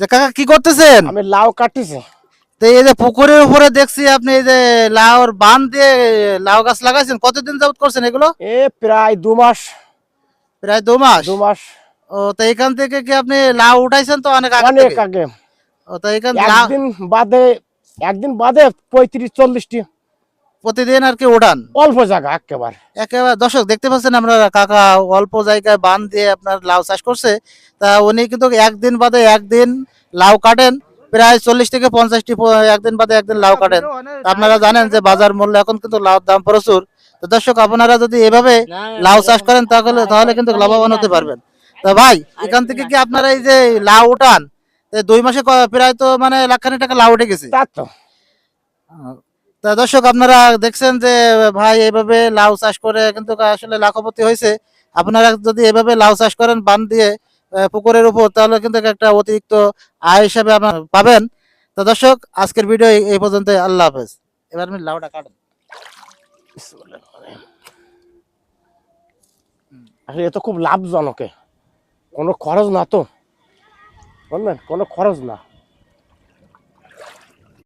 যে কাকা কি করতেছেন? আমি লাউ কাটতেছি। তো এই যে পুকুরের উপরে দেখছি আপনি এই যে লাউর বান দিয়ে লাউ গাছ লাগাইছেন, কতদিন যাবত করছেন এগুলো? এ প্রায় 2 মাস। প্রায় 2 মাস। 2 মাস। ও তো এখান থেকে কি আপনি লাউ উঠাইছেন তো অনেক আগে অনেক থেকে? আগে। ও তো এখান একদিন বাদে, একদিন বাদে 35-40টি। প্রতিদিন আর কি উঠান? অল্প জায়গা একেবারে। একেবারে দর্শক দেখতে পাচ্ছেন আমরা কাকা অল্প জায়গায় বান দিয়ে আপনার লাউ চাষ করছে। তা উনি কিন্তু একদিন বাদে একদিন লাউ কাটেন, প্রায় 40 থেকে 50টি একদিন বাদে একদিন লাউ কাটেন। তা আপনারা জানেন যে বাজার মূল্য এখন কিন্তু লাউর দাম প্রচুর। তো দর্শক আপনারা যদি এভাবে লাউ চাষ করেন তাহলে তাহলে কিন্তু লাভবান হতে পারবেন। তা ভাই এখান থেকে কি আপনারা এই যে লাউ উঠান 2 মাসে প্রায় তো মানে লাখখানি টাকা লাউ উঠে গেছে। তা তো তা দর্শক আপনারা দেখছেন যে ভাই এইভাবে লাউ চাষ করে কিন্তু আসলে লাখপতি হয়েছে। আপনারা যদি এভাবে লাউ চাষ করেন বান দিয়ে পুকুরের উপর, তাহলে কিন্তু একটা অতিরিক্ত আয় হিসাবে আপনারা পাবেন। তো দর্শক আজকের ভিডিও এই পর্যন্ত। আল্লাহ হাফেজ। এবার আমি লাউটা কাটেন। আসলে এ তো খুব লাভজনক, কোনো খরচ না তো, বুঝলেন, কোনো খরচ না।